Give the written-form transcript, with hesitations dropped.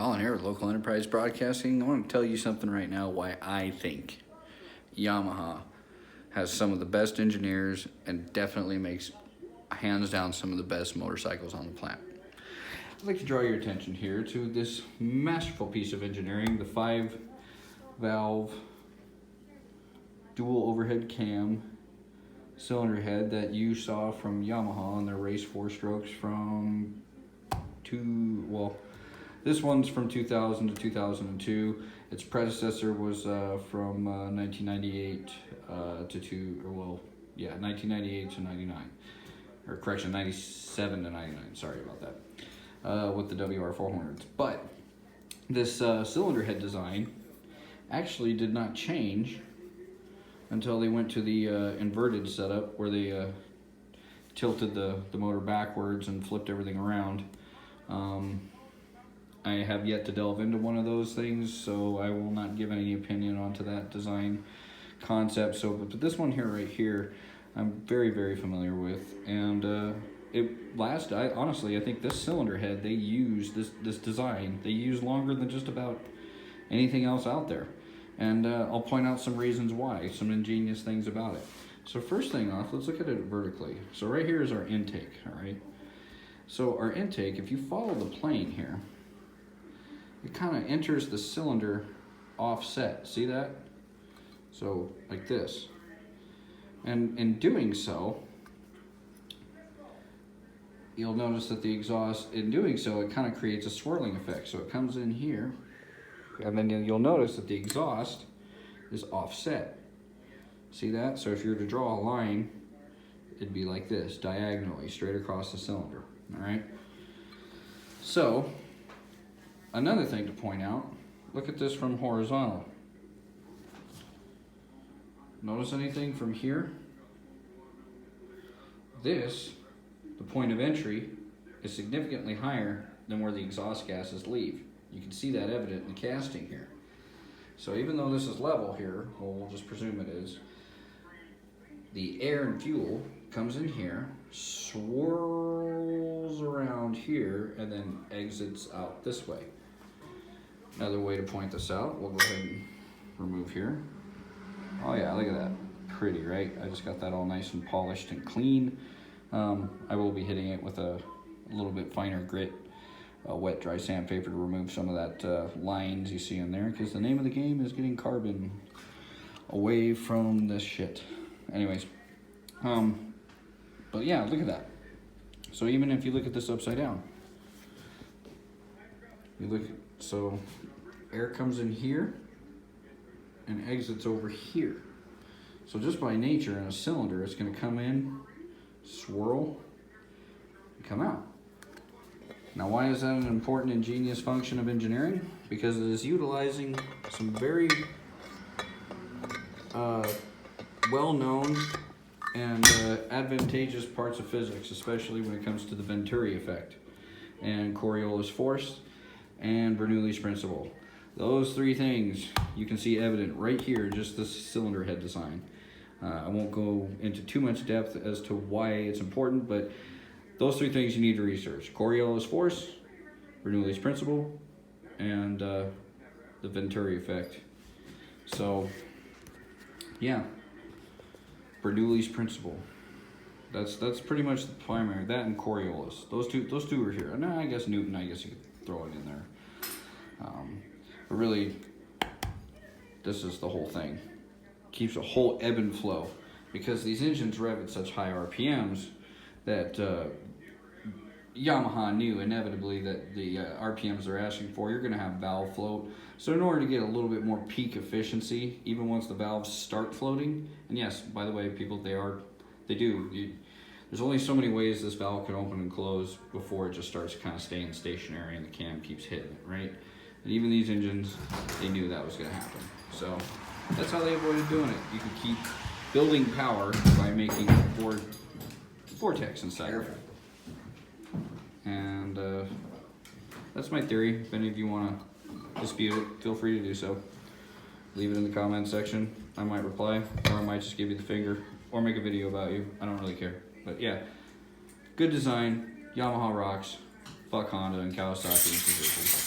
Colin here with Local Enterprise Broadcasting. I want to tell you something right now why I think Yamaha has some of the best engineers and definitely makes, hands down, some of the best motorcycles on the planet. I'd like to draw your attention here to this masterful piece of engineering, the 5-valve dual overhead cam cylinder head that you saw from Yamaha on their race 4-strokes from this one's from 2000 to 2002. Its predecessor was from 1998 1998 to 99, or correction, 97 to 99. Sorry about that. With the WR400s, but this cylinder head design actually did not change until they went to the inverted setup where they tilted the motor backwards and flipped everything around. I have yet to delve into one of those things, so I will not give any opinion onto that design concept. So, but this one here, right here, I'm very, very familiar with, and honestly, I think this cylinder head, they use this design, they use longer than just about anything else out there. And I'll point out some reasons why, some ingenious things about it. So first thing off, let's look at it vertically. So right here is our intake, all right? So our intake, if you follow the plane here, it kind of enters the cylinder offset. See that? So like this. And in doing so, you'll notice that the exhaust, in doing so, it kind of creates a swirling effect. So it comes in here, and then you'll notice that the exhaust is offset. See that? So if you were to draw a line, it'd be like this, diagonally, straight across the cylinder, all right? So, another thing to point out, look at this from horizontal. Notice anything from here? This, the point of entry, is significantly higher than where the exhaust gases leave. You can see that evident in the casting here. So even though this is level here, well, we'll just presume it is, the air and fuel comes in here, swirls around here, and then exits out this way. Another way to point this out, we'll go ahead and remove here. Oh yeah, look at that. Pretty, right? I just got that all nice and polished and clean. I will be hitting it with a little bit finer grit, wet dry sandpaper, to remove some of that lines you see in there, because the name of the game is getting carbon away from this shit. Anyways, but yeah, look at that. So even if you look at this upside down, so air comes in here and exits over here. So just by nature, in a cylinder, it's going to come in, swirl, and come out. Now, why is that an important, ingenious function of engineering? Because it is utilizing some very well-known and advantageous parts of physics, especially when it comes to the Venturi effect and Coriolis force and Bernoulli's principle. Those three things you can see evident right here, just this cylinder head design. I won't go into too much depth as to why it's important, but those three things you need to research: Coriolis force, Bernoulli's principle, and the Venturi effect. So, yeah, Bernoulli's principle. That's pretty much the primary. That and Coriolis. Those two are here. No, I guess Newton. I guess you could throw it in there. But really, this is the whole thing. Keeps a whole ebb and flow, because these engines rev at such high RPMs that Yamaha knew inevitably that the RPMs they're asking for, you're going to have valve float. So in order to get a little bit more peak efficiency, even once the valves start floating, and yes, by the way, people, they do. There's only so many ways this valve can open and close before it just starts kind of staying stationary and the cam keeps hitting it, right? And even these engines, they knew that was going to happen. So that's how they avoided doing it. You could keep building power by making vortex inside of it. And that's my theory. If any of you want to dispute it, feel free to do so. Leave it in the comment section. I might reply, or I might just give you the finger, or make a video about you. I don't really care. But yeah, good design. Yamaha rocks. Fuck Honda and Kawasaki and Suzuki.